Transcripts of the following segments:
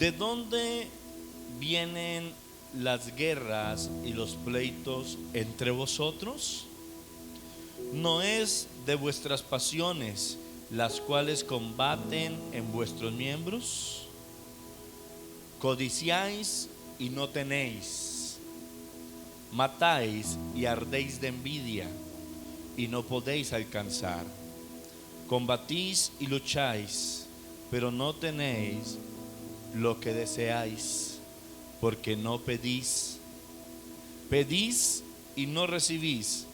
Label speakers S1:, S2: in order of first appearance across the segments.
S1: ¿De dónde vienen las guerras y los pleitos entre vosotros? ¿No es de vuestras pasiones las cuales combaten en vuestros miembros? Codiciáis y no tenéis, matáis y ardéis de envidia y no podéis alcanzar. Combatís y lucháis, pero no tenéis lo que deseáis, porque no pedís. Pedís y no recibís,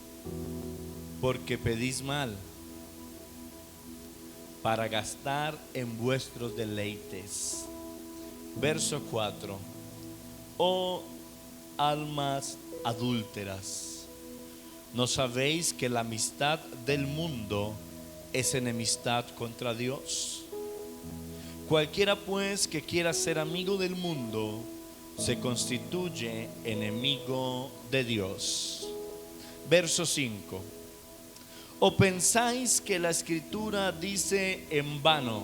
S1: porque pedís mal, para gastar en vuestros deleites. Verso 4. Oh almas adúlteras, ¿no sabéis que la amistad del mundo es enemistad contra Dios? Cualquiera pues que quiera ser amigo del mundo se constituye enemigo de Dios. Verso 5. ¿O pensáis que la Escritura dice en vano: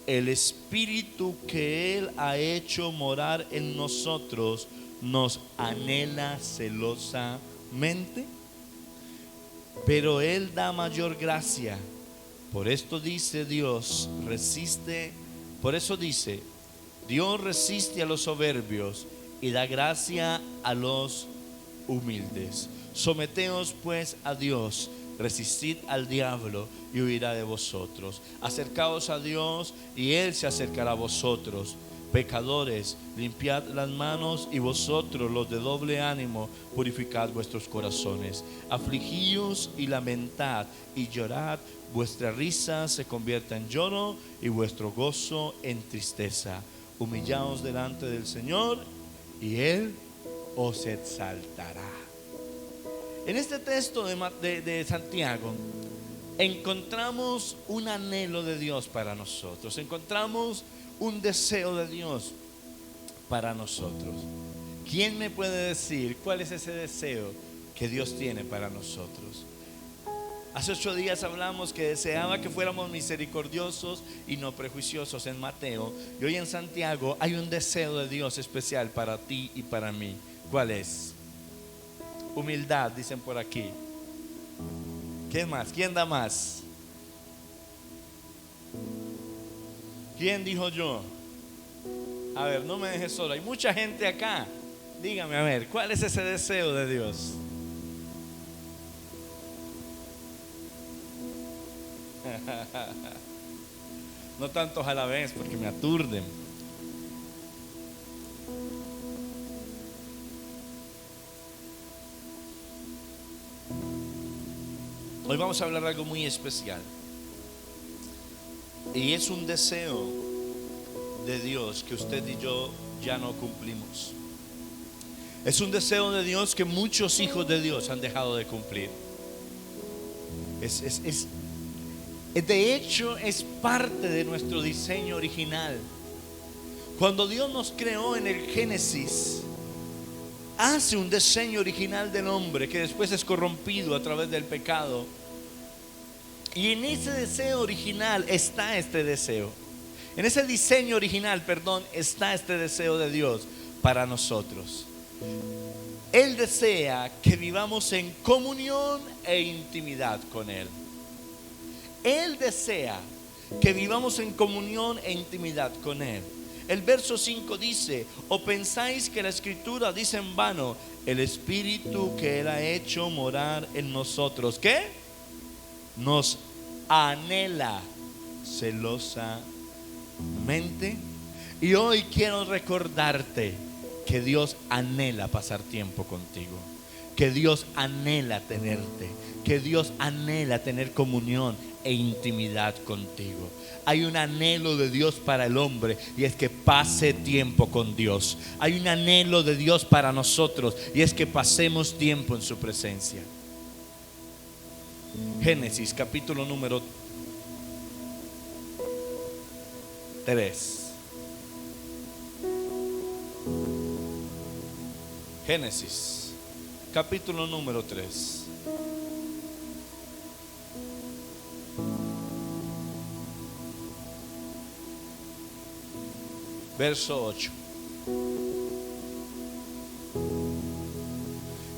S1: el Espíritu que Él ha hecho morar en nosotros nos anhela celosamente? Pero Él da mayor gracia. Por esto dice Dios, por eso dice, Dios resiste a los soberbios y da gracia a los humildes. Someteos pues a Dios, resistid al diablo y huirá de vosotros. Acercaos a Dios y Él se acercará a vosotros. Pecadores, limpiad las manos, y vosotros los de doble ánimo, purificad vuestros corazones. Afligíos y lamentad y llorad, vuestra risa se convierta en lloro y vuestro gozo en tristeza. Humillaos delante del Señor y Él os exaltará. En este texto de Santiago encontramos un anhelo de Dios para nosotros, encontramos un deseo de Dios para nosotros. ¿Quién me puede decir cuál es ese deseo que Dios tiene para nosotros? Hace 8 días hablamos que deseaba que fuéramos misericordiosos y no prejuiciosos en Mateo, y hoy en Santiago hay un deseo de Dios especial para ti y para mí. ¿Cuál es? Humildad, dicen por aquí. ¿Quién más? ¿Quién da más? ¿Quién dijo yo? A ver, no me dejes solo. Hay mucha gente acá. Dígame, a ver, ¿cuál es ese deseo de Dios? No tantos a la vez porque me aturden. Hoy vamos a hablar de algo muy especial. Y es un deseo de Dios que usted y yo ya no cumplimos. Es un deseo de Dios que muchos hijos de Dios han dejado de cumplir. De hecho, es parte de nuestro diseño original. Cuando Dios nos creó en el Génesis, hace un diseño original del hombre que después es corrompido a través del pecado. Y en ese deseo original está este deseo. En ese diseño original, está este deseo de Dios para nosotros. Él desea que vivamos en comunión e intimidad con Él. Él desea que vivamos en comunión e intimidad con Él. El verso 5 dice: ¿o pensáis que la Escritura dice en vano, el Espíritu que Él ha hecho morar en nosotros, ¿qué? Nos anhela celosamente. Y hoy quiero recordarte que Dios anhela pasar tiempo contigo, que Dios anhela tenerte, que Dios anhela tener comunión e intimidad contigo. Hay un anhelo de Dios para el hombre, y es que pase tiempo con Dios. Hay un anhelo de Dios para nosotros, y es que pasemos tiempo en su presencia. Génesis capítulo número 3. Génesis capítulo número 3. verso 8.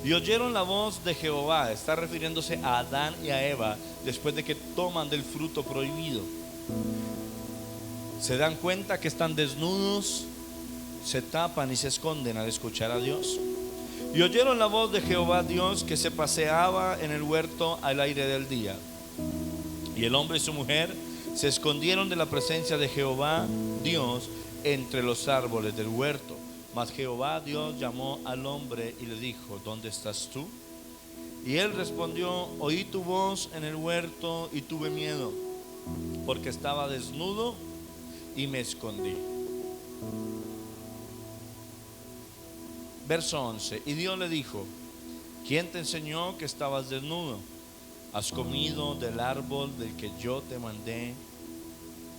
S1: Y oyeron la voz de Jehová. Está refiriéndose a Adán y a Eva después de que toman del fruto prohibido. Se dan cuenta que están desnudos, se tapan y se esconden al escuchar a Dios. Y oyeron la voz de Jehová Dios que se paseaba en el huerto al aire del día. Y el hombre y su mujer se escondieron de la presencia de Jehová Dios entre los árboles del huerto. Mas Jehová Dios llamó al hombre y le dijo: ¿dónde estás tú? Y él respondió: oí tu voz en el huerto y tuve miedo, porque estaba desnudo y me escondí. Verso 11. Y Dios le dijo: ¿quién te enseñó que estabas desnudo? ¿Has comido del árbol del que yo te mandé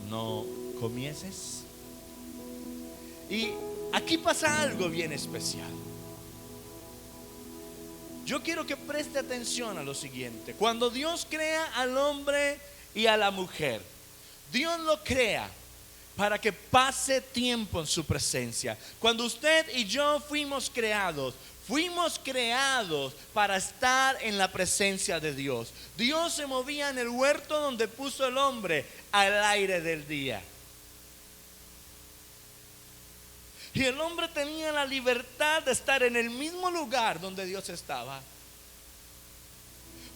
S1: no comieses? Y aquí pasa algo bien especial. Yo quiero que preste atención a lo siguiente. Cuando Dios crea al hombre y a la mujer, Dios lo crea para que pase tiempo en su presencia. Cuando usted y yo fuimos creados para estar en la presencia de Dios. Dios se movía en el huerto donde puso el hombre al aire del día. Y el hombre tenía la libertad de estar en el mismo lugar donde Dios estaba.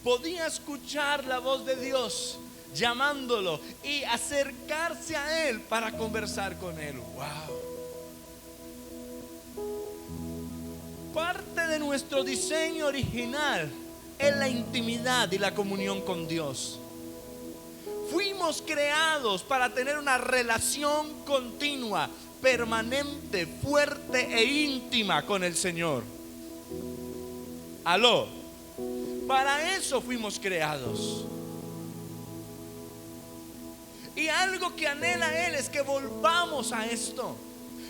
S1: Podía escuchar la voz de Dios llamándolo y acercarse a él para conversar con él. Wow. Parte de nuestro diseño original es la intimidad y la comunión con Dios. Fuimos creados para tener una relación continua, permanente, fuerte e íntima con el Señor. Aló. Para eso fuimos creados. Y algo que anhela Él es que volvamos a esto.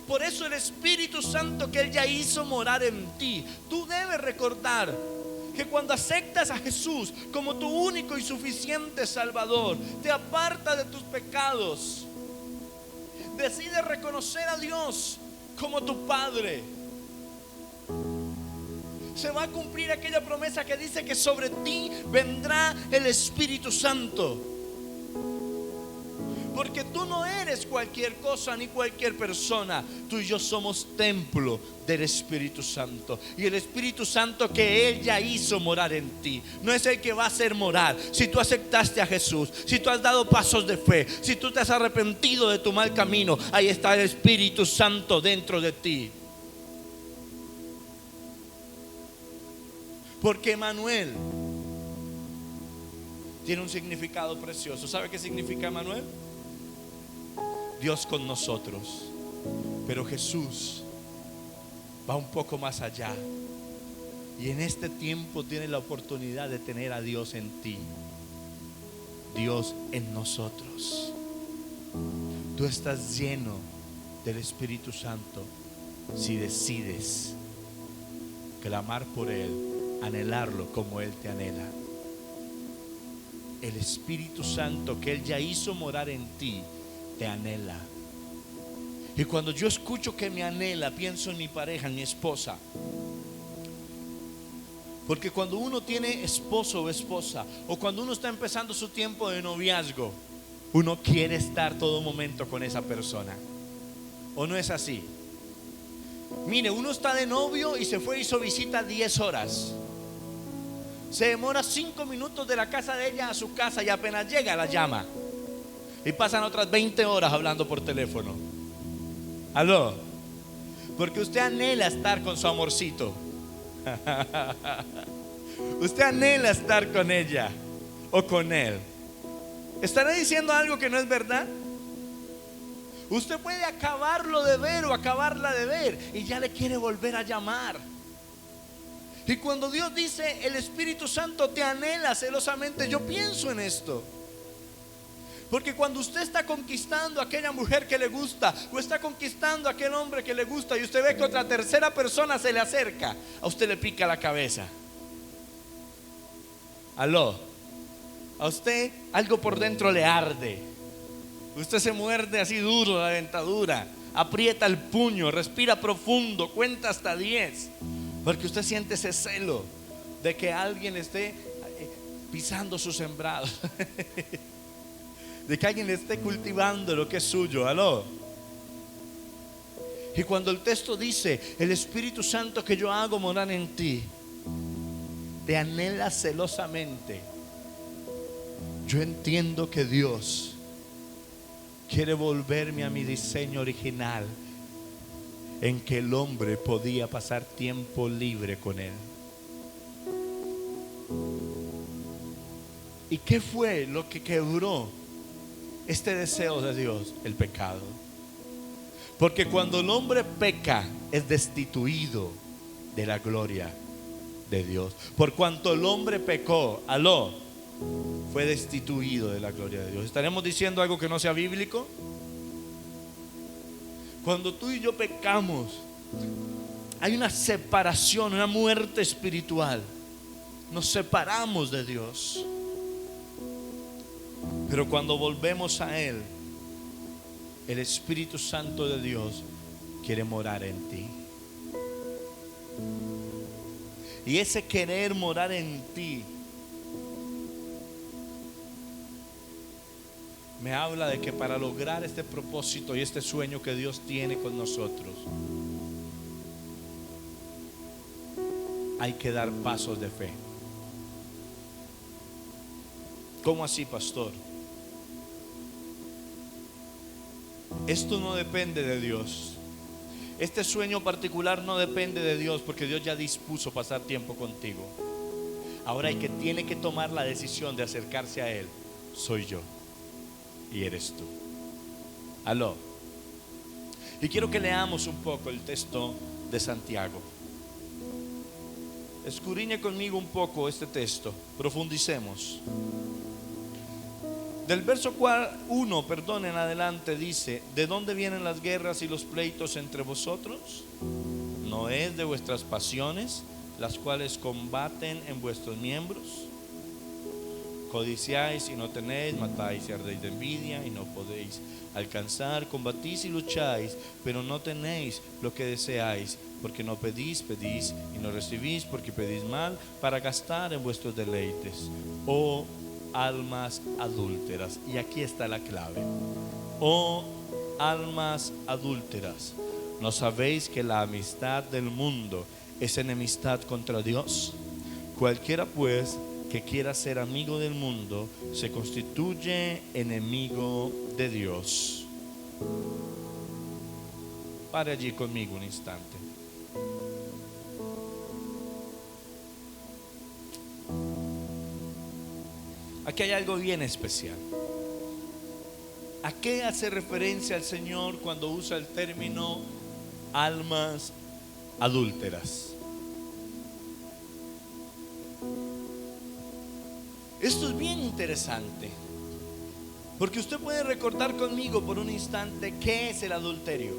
S1: Por eso el Espíritu Santo que Él ya hizo morar en ti. Tú debes recordar que cuando aceptas a Jesús como tu único y suficiente Salvador, te aparta de tus pecados, decides reconocer a Dios como tu Padre, se va a cumplir aquella promesa que dice que sobre ti vendrá el Espíritu Santo. Porque tú no eres cualquier cosa ni cualquier persona. Tú y yo somos templo del Espíritu Santo. Y el Espíritu Santo que Él ya hizo morar en ti no es el que va a hacer morar. Si tú aceptaste a Jesús, si tú has dado pasos de fe, si tú te has arrepentido de tu mal camino, ahí está el Espíritu Santo dentro de ti. Porque Emmanuel tiene un significado precioso. ¿Sabe qué significa Emmanuel? Dios con nosotros. Pero Jesús va un poco más allá. Y en este tiempo tiene la oportunidad de tener a Dios en ti, Dios en nosotros. Tú estás lleno del Espíritu Santo si decides clamar por Él, anhelarlo como Él te anhela. El Espíritu Santo que Él ya hizo morar en ti te anhela. Y cuando yo escucho que me anhela, pienso en mi pareja, en mi esposa. Porque cuando uno tiene esposo o esposa, o cuando uno está empezando su tiempo de noviazgo, uno quiere estar todo momento con esa persona. ¿O no es así? Mire, uno está de novio y se fue y hizo visita 10 horas. Se demora 5 minutos de la casa de ella a su casa y apenas llega la llama. Y pasan otras 20 horas hablando por teléfono. Aló. Porque usted anhela estar con su amorcito. Usted anhela estar con ella o con él. ¿Estaré diciendo algo que no es verdad? Usted puede acabarlo de ver o acabarla de ver y ya le quiere volver a llamar. Y cuando Dios dice el Espíritu Santo te anhela celosamente, yo pienso en esto. Porque cuando usted está conquistando a aquella mujer que le gusta, o está conquistando a aquel hombre que le gusta, y usted ve que otra tercera persona se le acerca, a usted le pica la cabeza. Aló. A usted algo por dentro le arde. Usted se muerde así duro la dentadura, Aprieta el puño, respira profundo, cuenta hasta 10, porque usted siente ese celo de que alguien esté pisando su sembrado, de que alguien esté cultivando lo que es suyo. Aló. Y cuando el texto dice: el Espíritu Santo que yo hago morar en ti, te anhela celosamente, yo entiendo que Dios quiere volverme a mi diseño original, en que el hombre podía pasar tiempo libre con Él. ¿Y qué fue lo que quebró este deseo de Dios? El pecado. Porque cuando el hombre peca, es destituido de la gloria de Dios. Por cuanto el hombre pecó, aló, fue destituido de la gloria de Dios. ¿Estaremos diciendo algo que no sea bíblico? Cuando tú y yo pecamos, hay una separación, una muerte espiritual. Nos separamos de Dios. Pero cuando volvemos a Él, el Espíritu Santo de Dios quiere morar en ti. Y ese querer morar en ti me habla de que para lograr este propósito y este sueño que Dios tiene con nosotros, hay que dar pasos de fe. ¿Cómo así, pastor? Esto no depende de Dios. Este sueño particular no depende de Dios, porque Dios ya dispuso pasar tiempo contigo. Ahora el que tiene que tomar la decisión de acercarse a Él soy yo y eres tú. Aló. Y quiero que leamos un poco el texto de Santiago. Escudriñe conmigo un poco este texto, profundicemos. Del verso 1, en adelante dice: ¿de dónde vienen las guerras y los pleitos entre vosotros? ¿No es de vuestras pasiones, las cuales combaten en vuestros miembros? Codiciáis y no tenéis, matáis y ardéis de envidia y no podéis alcanzar, combatís y lucháis, pero no tenéis lo que deseáis, porque no pedís y no recibís, porque pedís mal, para gastar en vuestros deleites. Oh almas adúlteras, y aquí está la clave. Oh almas adúlteras, ¿no sabéis que la amistad del mundo es enemistad contra Dios? Cualquiera pues que quiera ser amigo del mundo se constituye enemigo de Dios. Pare allí conmigo un instante. Aquí hay algo bien especial. ¿A qué hace referencia el Señor cuando usa el término almas adúlteras? Esto es bien interesante, porque usted puede recordar conmigo por un instante qué es el adulterio.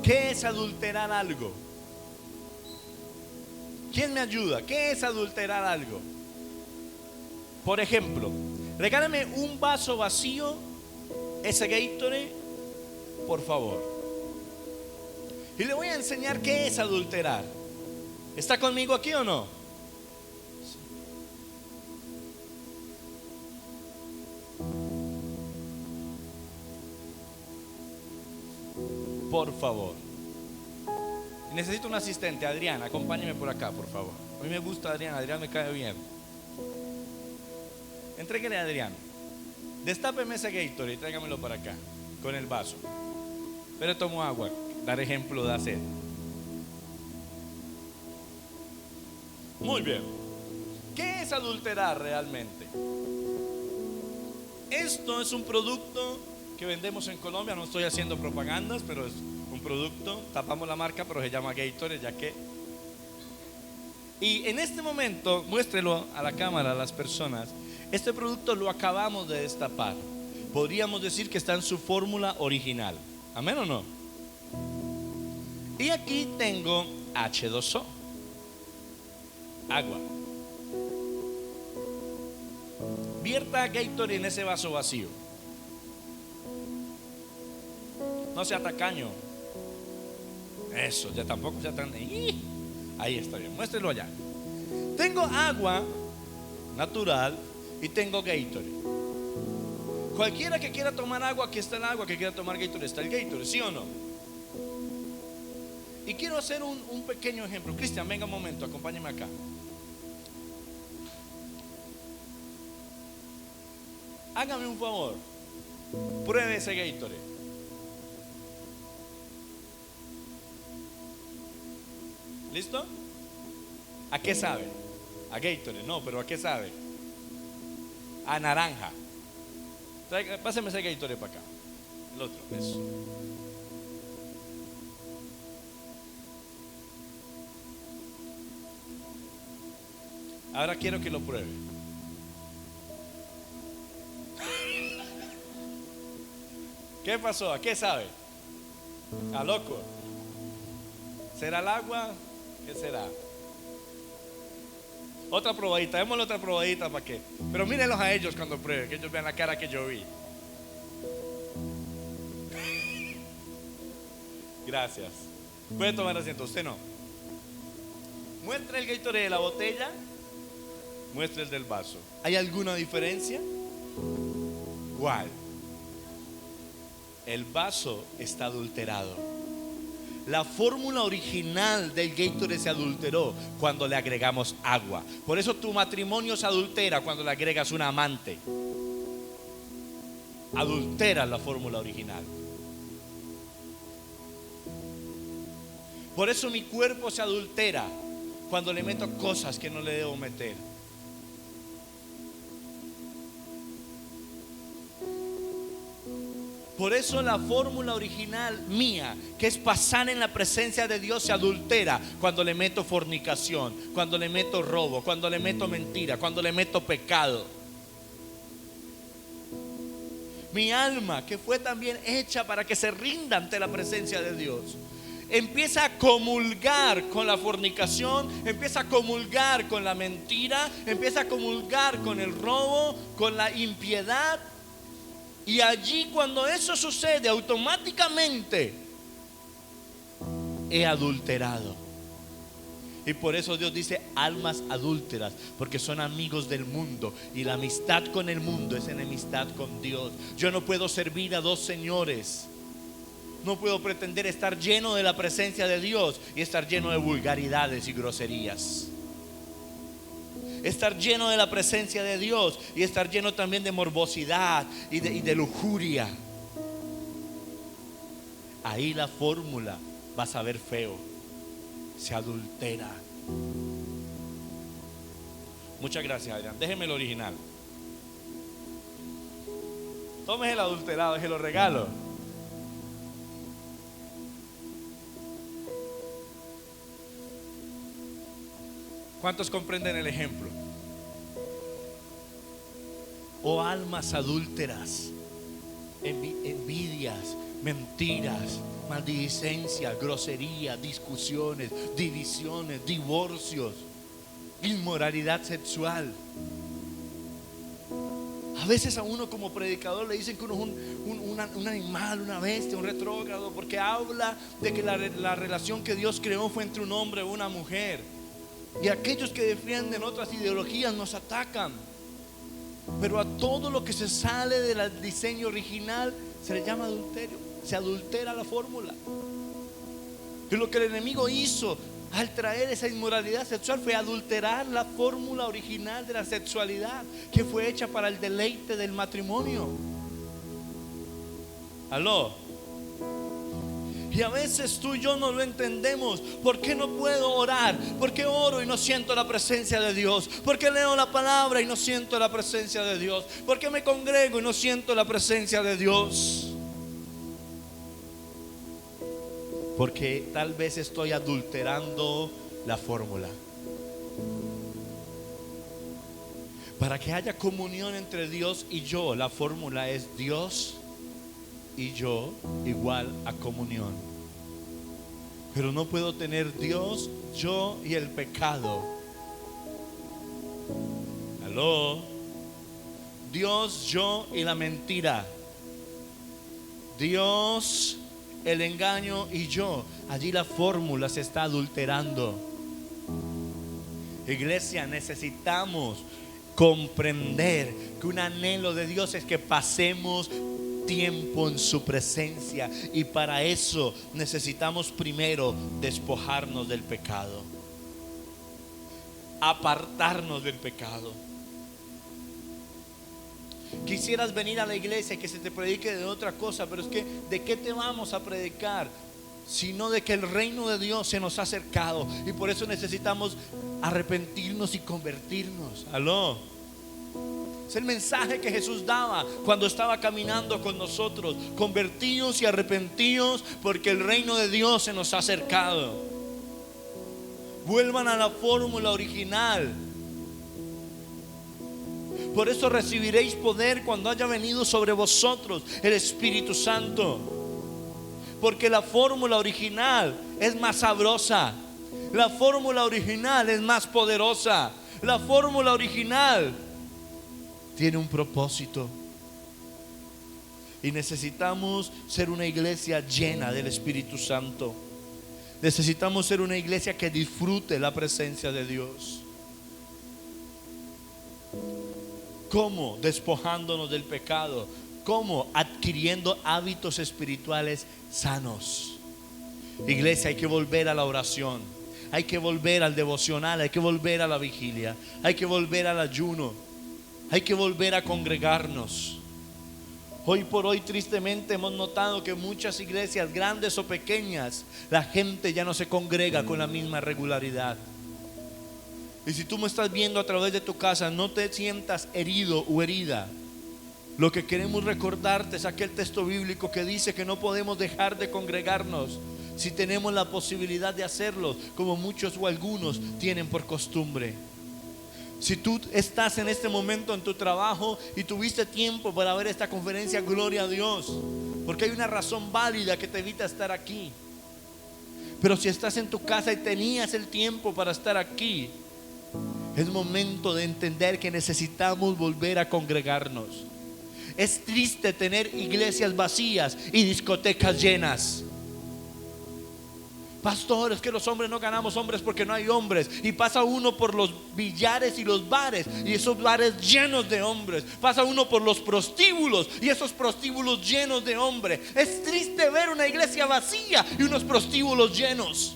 S1: ¿Qué es adulterar algo? ¿Quién me ayuda? ¿Qué es adulterar algo? Por ejemplo, regálame un vaso vacío, ese Gatorade, por favor. Y le voy a enseñar qué es adulterar. ¿Está conmigo aquí o no? Por favor. Necesito un asistente. Adrián, acompáñeme por acá, por favor. A mí me gusta Adrián, Adrián me cae bien. Entréguele a Adrián. Destápeme ese Gatorade y tráigamelo para acá con el vaso. Pero tomo agua, dar ejemplo de hacer. Muy bien. ¿Qué es adulterar realmente? Esto es un producto que vendemos en Colombia. No estoy haciendo propagandas, pero es un producto. Tapamos la marca, pero se llama Gatorade, ya que. Y en este momento, muéstrelo a la cámara, a las personas. Este producto lo acabamos de destapar. Podríamos decir que está en su fórmula original. ¿Amén o no? Y aquí tengo H2O, agua. Vierta Gatorade en ese vaso vacío. No sea tacaño. Eso, ya tampoco sea tan. Ahí está bien, muéstrelo allá. Tengo agua natural y tengo Gatorade. Cualquiera que quiera tomar agua, aquí está el agua. Que quiera tomar Gatorade, está el Gatorade, ¿sí o no? Y quiero hacer un pequeño ejemplo. Cristian, venga un momento, acompáñame acá. Hágame un favor, pruebe ese Gatorade. ¿Listo? ¿A qué sabe? A Gatorade, no, pero ¿a qué sabe? A naranja. Pásame ese Gatorade para acá. El otro, eso. Ahora quiero que lo pruebe. ¿Qué pasó? ¿A qué sabe? A loco. ¿Será el agua? ¿Qué será? Otra probadita, démosle otra probadita para que. Pero mírenlos a ellos cuando prueben, que ellos vean la cara que yo vi. Gracias. Puede tomar asiento, usted no. Muestra el Gatorade de la botella, muestra el del vaso. ¿Hay alguna diferencia? ¿Cuál? El vaso está adulterado. La fórmula original del Gatorade se adulteró cuando le agregamos agua. Por eso tu matrimonio se adultera cuando le agregas un amante. Adultera la fórmula original. Por eso mi cuerpo se adultera cuando le meto cosas que no le debo meter. Por eso la fórmula original mía, que es pasar en la presencia de Dios, se adultera cuando le meto fornicación, cuando le meto robo, cuando le meto mentira, cuando le meto pecado. Mi alma, que fue también hecha para que se rinda ante la presencia de Dios, empieza a comulgar con la fornicación, empieza a comulgar con la mentira, empieza a comulgar con el robo, con la impiedad. Y allí, cuando eso sucede, automáticamente he adulterado. Y por eso Dios dice almas adúlteras, porque son amigos del mundo, y la amistad con el mundo es enemistad con Dios. Yo no puedo servir a dos señores. No puedo pretender estar lleno de la presencia de Dios y estar lleno de vulgaridades y groserías. Estar lleno de la presencia de Dios y estar lleno también de morbosidad y de lujuria. Ahí la fórmula va a saber feo. Se adultera. Muchas gracias, Adrián. Déjeme el original. Tómese el adulterado, se lo regalo. ¿Cuántos comprenden el ejemplo? Oh almas adúlteras, envidias, mentiras, maldicencia, grosería, discusiones, divisiones, divorcios, inmoralidad sexual. A veces a uno como predicador le dicen que uno es un animal, una bestia, un retrógrado, porque habla de que la relación que Dios creó fue entre un hombre y una mujer. Y aquellos que defienden otras ideologías nos atacan. Pero a todo lo que se sale del diseño original se le llama adulterio. Se adultera la fórmula. Y lo que el enemigo hizo al traer esa inmoralidad sexual fue adulterar la fórmula original de la sexualidad, que fue hecha para el deleite del matrimonio. ¿Aló? Y a veces tú y yo no lo entendemos. ¿Por qué no puedo orar? ¿Por qué oro y no siento la presencia de Dios? ¿Por qué leo la palabra y no siento la presencia de Dios? ¿Por qué me congrego y no siento la presencia de Dios? Porque tal vez estoy adulterando la fórmula. Para que haya comunión entre Dios y yo, la fórmula es Dios y yo igual a comunión. Pero no puedo tener Dios, yo y el pecado. ¿Aló? Dios, yo y la mentira. Dios, el engaño y yo, allí la fórmula se está adulterando. Iglesia, necesitamos comprender que un anhelo de Dios es que pasemos tiempo en su presencia, y para eso necesitamos primero despojarnos del pecado, apartarnos del pecado. Quisieras venir a la iglesia y que se te predique de otra cosa, pero es que ¿de qué te vamos a predicar? Sino de que el reino de Dios se nos ha acercado, y por eso necesitamos arrepentirnos y convertirnos. Aló. Es el mensaje que Jesús daba cuando estaba caminando con nosotros: convertíos y arrepentíos, porque el reino de Dios se nos ha acercado. Vuelvan a la fórmula original. Por eso recibiréis poder cuando haya venido sobre vosotros el Espíritu Santo, porque la fórmula original es más sabrosa, la fórmula original es más poderosa, la fórmula original tiene un propósito. Y necesitamos ser una iglesia llena del Espíritu Santo. Necesitamos ser una iglesia que disfrute la presencia de Dios. ¿Cómo? Despojándonos del pecado. ¿Cómo? Adquiriendo hábitos espirituales sanos. Iglesia, hay que volver a la oración, hay que volver al devocional, hay que volver a la vigilia, hay que volver al ayuno, hay que volver a congregarnos. Hoy por hoy, tristemente, hemos notado que muchas iglesias, grandes o pequeñas, la gente ya no se congrega con la misma regularidad. Y si tú me estás viendo a través de tu casa, no te sientas herido o herida. Lo que queremos recordarte es aquel texto bíblico que dice que no podemos dejar de congregarnos si tenemos la posibilidad de hacerlo, como muchos o algunos tienen por costumbre. Si tú estás en este momento en tu trabajo y tuviste tiempo para ver esta conferencia, gloria a Dios, porque hay una razón válida que te evita estar aquí. Pero si estás en tu casa y tenías el tiempo para estar aquí, es momento de entender que necesitamos volver a congregarnos. Es triste tener iglesias vacías y discotecas llenas. Pastor, es que los hombres no ganamos hombres porque no hay hombres. Y pasa uno por los billares y los bares, y esos bares llenos de hombres. Pasa uno por los prostíbulos, y esos prostíbulos llenos de hombres. Es triste ver una iglesia vacía y unos prostíbulos llenos.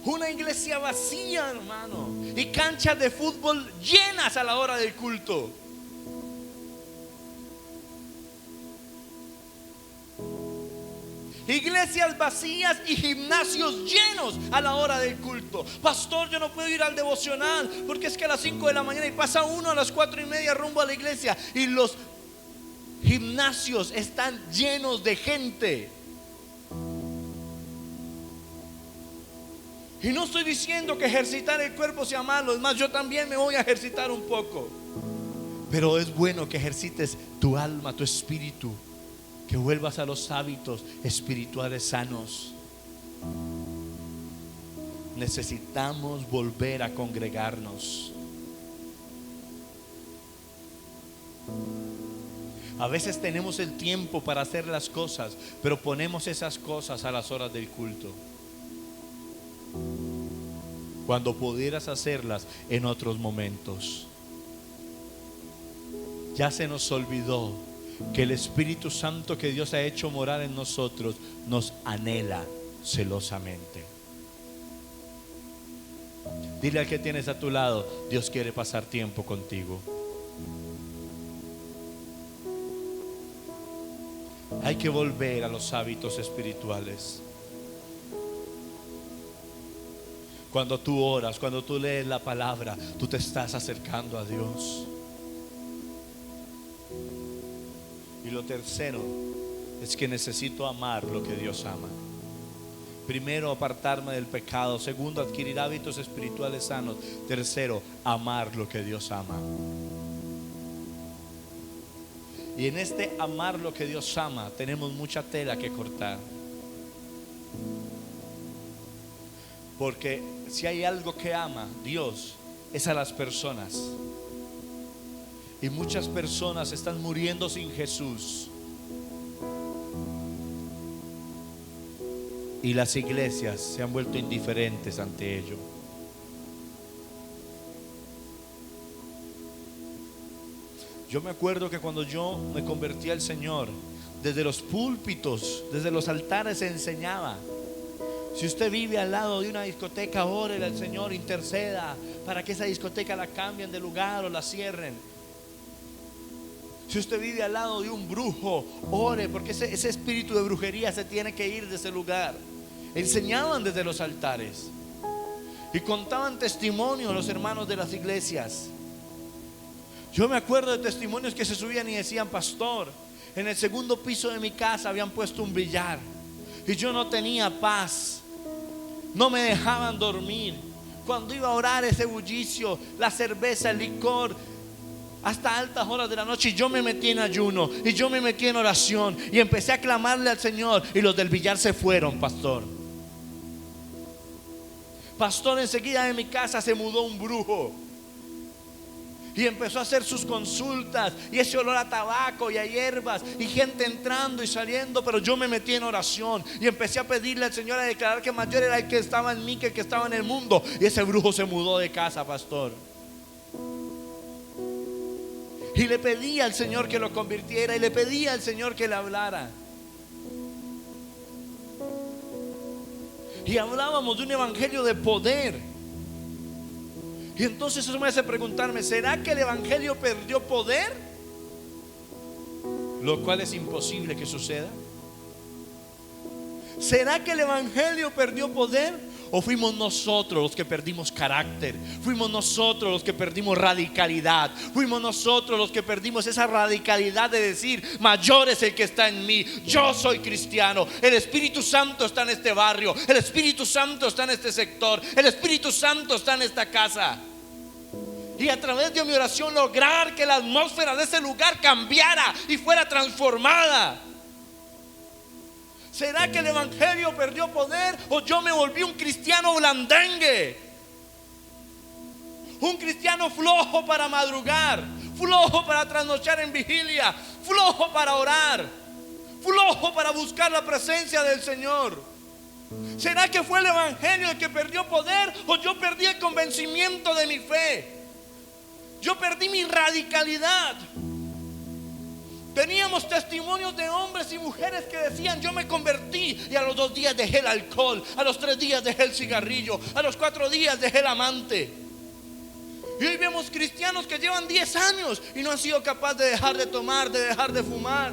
S1: Una iglesia vacía, hermano, y canchas de fútbol llenas a la hora del culto. Iglesias vacías y gimnasios llenos a la hora del culto. Pastor, yo no puedo ir al devocional porque es que a las 5 de la mañana, y pasa uno a las 4:30 rumbo a la iglesia, y los gimnasios están llenos de gente. Y no estoy diciendo que ejercitar el cuerpo sea malo, es más, yo también me voy a ejercitar un poco. Pero es bueno que ejercites tu alma, tu espíritu, que vuelvas a los hábitos espirituales sanos. Necesitamos volver a congregarnos. A veces tenemos el tiempo para hacer las cosas, pero ponemos esas cosas a las horas del culto, cuando pudieras hacerlas en otros momentos. Ya se nos olvidó que el Espíritu Santo que Dios ha hecho morar en nosotros nos anhela celosamente. Dile al que tienes a tu lado: Dios quiere pasar tiempo contigo. Hay que volver a los hábitos espirituales. Cuando tú oras, cuando tú lees la palabra, tú te estás acercando a Dios. Y lo tercero es que necesito amar lo que Dios ama. Primero, apartarme del pecado. Segundo, adquirir hábitos espirituales sanos. Tercero, amar lo que Dios ama. Y en este amar lo que Dios ama tenemos mucha tela que cortar. Porque si hay algo que ama Dios, es a las personas. Y muchas personas están muriendo sin Jesús. Y las iglesias se han vuelto indiferentes ante ello. Yo me acuerdo que cuando yo me convertí al Señor, desde los púlpitos, desde los altares se enseñaba: si usted vive al lado de una discoteca, órele al Señor, interceda para que esa discoteca la cambien de lugar o la cierren. Si usted vive al lado de un brujo, ore porque ese espíritu de brujería se tiene que ir de ese lugar. Enseñaban desde los altares y contaban testimonios los hermanos de las iglesias. Yo me acuerdo de testimonios que se subían y decían: pastor, en el segundo piso de mi casa habían puesto un billar y yo no tenía paz, no me dejaban dormir. Cuando iba a orar, ese bullicio, la cerveza, el licor, hasta altas horas de la noche, y yo me metí en ayuno y yo me metí en oración y empecé a clamarle al Señor, y los del billar se fueron, pastor. Pastor, enseguida de mi casa se mudó un brujo y empezó a hacer sus consultas, y ese olor a tabaco y a hierbas y gente entrando y saliendo. Pero yo me metí en oración y empecé a pedirle al Señor, a declarar que mayor era el que estaba en mí que el que estaba en el mundo. Y ese brujo se mudó de casa, pastor. Y le pedí al Señor que lo convirtiera, y le pedí al Señor que le hablara. Y hablábamos de un evangelio de poder. Y entonces eso me hace preguntarme: ¿será que el evangelio perdió poder? Lo cual es imposible que suceda. ¿Será que el evangelio perdió poder? ¿O fuimos nosotros los que perdimos carácter? Fuimos nosotros los que perdimos radicalidad. Fuimos nosotros los que perdimos esa radicalidad de decir: mayor es el que está en mí, yo soy cristiano. El Espíritu Santo está en este barrio, el Espíritu Santo está en este sector, el Espíritu Santo está en esta casa. Y a través de mi oración lograr que la atmósfera de ese lugar cambiara y fuera transformada. ¿Será que el evangelio perdió poder, o yo me volví un cristiano blandengue? Un cristiano flojo para madrugar, flojo para trasnochar en vigilia, flojo para orar, flojo para buscar la presencia del Señor. ¿Será que fue el evangelio el que perdió poder, o yo perdí el convencimiento de mi fe? Yo perdí mi radicalidad. Teníamos testimonios de hombres y mujeres que decían: yo me convertí y a los 2 días dejé el alcohol, a los 3 días dejé el cigarrillo, a los 4 días dejé el amante. Y hoy vemos cristianos que llevan 10 años y no han sido capaces de dejar de tomar, de dejar de fumar,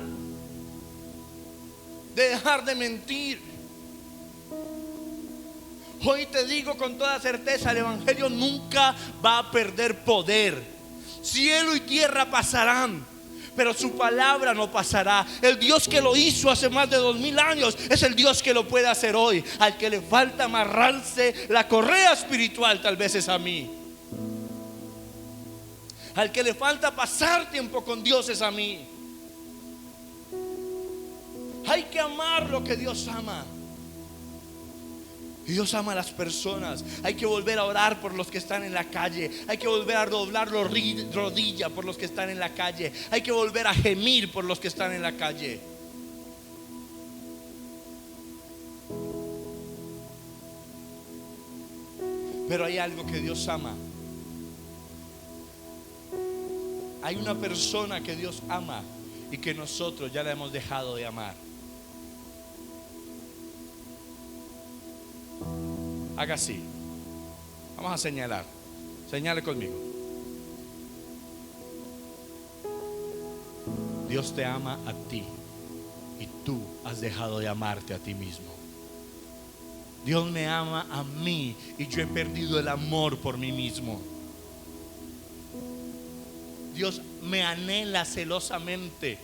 S1: de dejar de mentir. Hoy te digo con toda certeza: el evangelio nunca va a perder poder. Cielo y tierra pasarán, pero su palabra no pasará. El Dios que lo hizo hace más de 2000 años es el Dios que lo puede hacer hoy. Al que le falta amarrarse la correa espiritual tal vez es a mí. Al que le falta pasar tiempo con Dios es a mí. Hay que amar lo que Dios ama. Y Dios ama a las personas. Hay que volver a orar por los que están en la calle. Hay que volver a doblar la rodilla por los que están en la calle. Hay que volver a gemir por los que están en la calle. Pero hay algo que Dios ama. Hay una persona que Dios ama y que nosotros ya la hemos dejado de amar. Haga así. Vamos a señalar. Señale conmigo. Dios te ama a ti y tú has dejado de amarte a ti mismo. Dios me ama a mí y yo he perdido el amor por mí mismo. Dios me anhela celosamente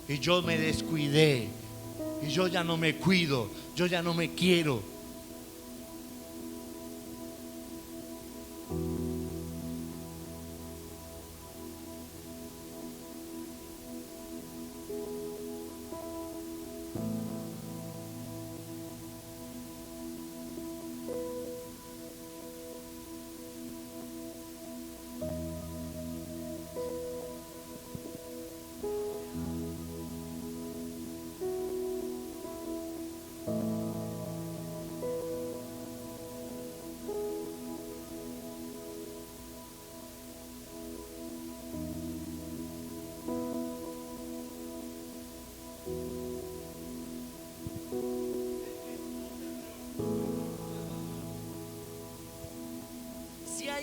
S1: y yo me descuidé. Y yo ya no me cuido, yo ya no me quiero.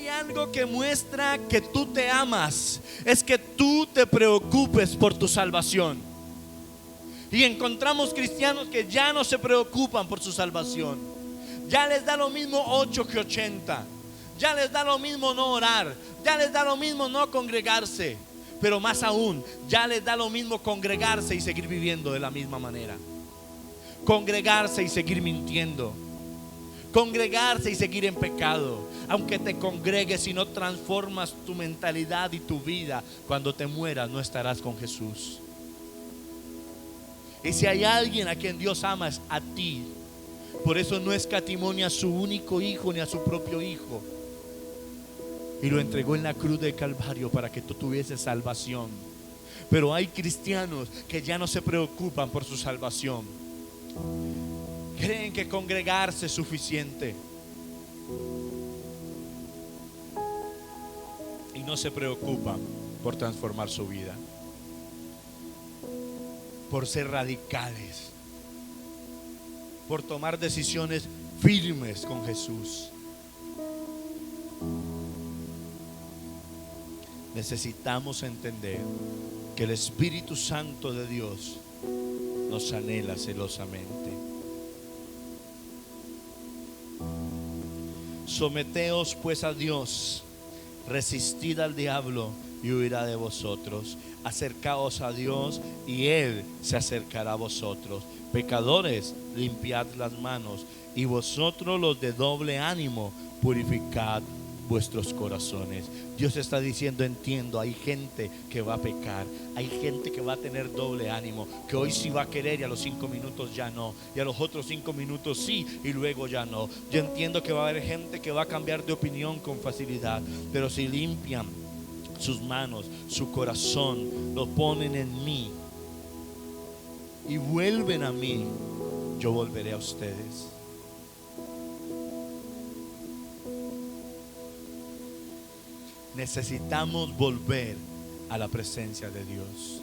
S1: hay algo que muestra que tú te amas, es que tú te preocupes por tu salvación. Y encontramos cristianos que ya no se preocupan por su salvación. Ya les da lo mismo 8 que 80. Ya les da lo mismo no orar. Ya les da lo mismo no congregarse. Pero más aún, ya les da lo mismo congregarse y seguir viviendo de la misma manera. Congregarse y seguir mintiendo. Congregarse y seguir en pecado. Aunque te congregues y no transformas tu mentalidad y tu vida, cuando te mueras no estarás con Jesús. Y si hay alguien a quien Dios ama, es a ti. Por eso no escatimó ni a su único hijo ni a su propio hijo, y lo entregó en la cruz del Calvario para que tú tuvieses salvación. Pero hay cristianos que ya no se preocupan por su salvación. Creen que congregarse es suficiente y no se preocupan por transformar su vida, por ser radicales, por tomar decisiones firmes con Jesús. Necesitamos entender que el Espíritu Santo de Dios nos anhela celosamente. Someteos pues a Dios, resistid al diablo y huirá de vosotros. Acercaos a Dios y Él se acercará a vosotros. Pecadores, limpiad las manos, y vosotros los de doble ánimo, purificad vuestros corazones. Dios está diciendo: entiendo, hay gente que va a pecar, hay gente que va a tener doble ánimo, que hoy sí va a querer y a los 5 minutos ya no, y a los otros 5 minutos sí y luego ya no. Yo entiendo que va a haber gente que va a cambiar de opinión con facilidad, pero si limpian sus manos, su corazón, lo ponen en mí y vuelven a mí, yo volveré a ustedes. Necesitamos volver a la presencia de Dios,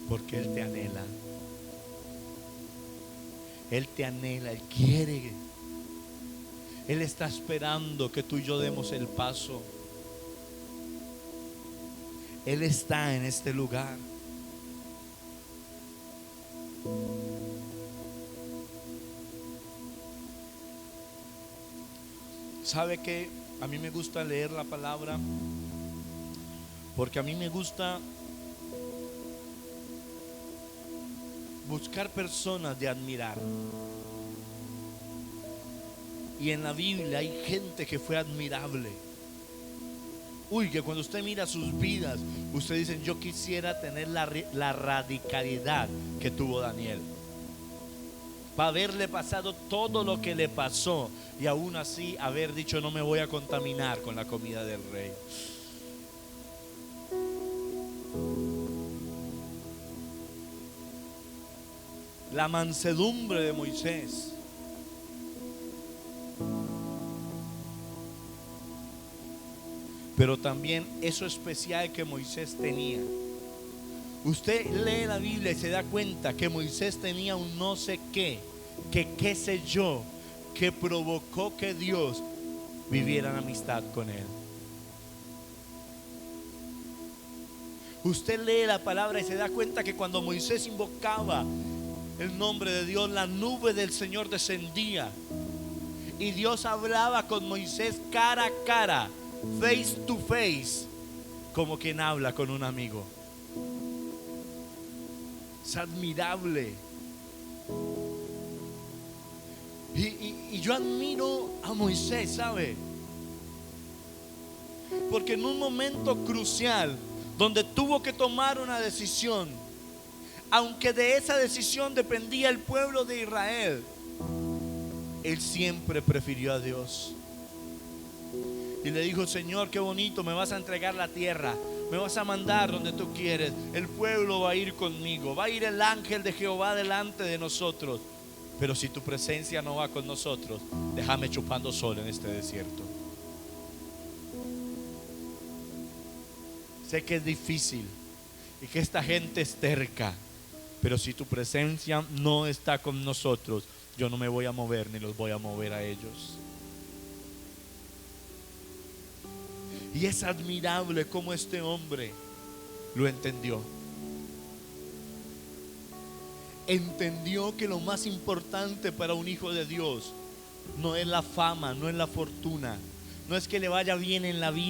S1: porque Él te anhela. Él te anhela, Él quiere. Él está esperando que tú y yo demos el paso. Él está en este lugar. ¿Sabe qué? A mí me gusta leer la palabra porque a mí me gusta buscar personas de admirar. Y en la Biblia hay gente que fue admirable. Uy, que cuando usted mira sus vidas, usted dice: yo quisiera tener la radicalidad que tuvo Daniel, para haberle pasado todo lo que le pasó y aún así haber dicho: no me voy a contaminar con la comida del rey. La mansedumbre de Moisés. Pero también eso especial que Moisés tenía. Usted lee la Biblia y se da cuenta que Moisés tenía un no sé qué, que qué sé yo, que provocó que Dios viviera en amistad con él. Usted lee la palabra y se da cuenta que cuando Moisés invocaba el nombre de Dios, la nube del Señor descendía y Dios hablaba con Moisés cara a cara, face to face, como quien habla con un amigo. Es admirable. Y yo admiro a Moisés, ¿sabe? Porque en un momento crucial donde tuvo que tomar una decisión, aunque de esa decisión dependía el pueblo de Israel, él siempre prefirió a Dios. Y le dijo: Señor, qué bonito, me vas a entregar la tierra, me vas a mandar donde tú quieres, el pueblo va a ir conmigo, va a ir el ángel de Jehová delante de nosotros, pero si tu presencia no va con nosotros, déjame chupando sol en este desierto. Sé que es difícil y que esta gente es terca, pero si tu presencia no está con nosotros, yo no me voy a mover ni los voy a mover a ellos. Y es admirable cómo este hombre lo entendió. Entendió que lo más importante para un hijo de Dios no es la fama, no es la fortuna, no es que le vaya bien en la vida.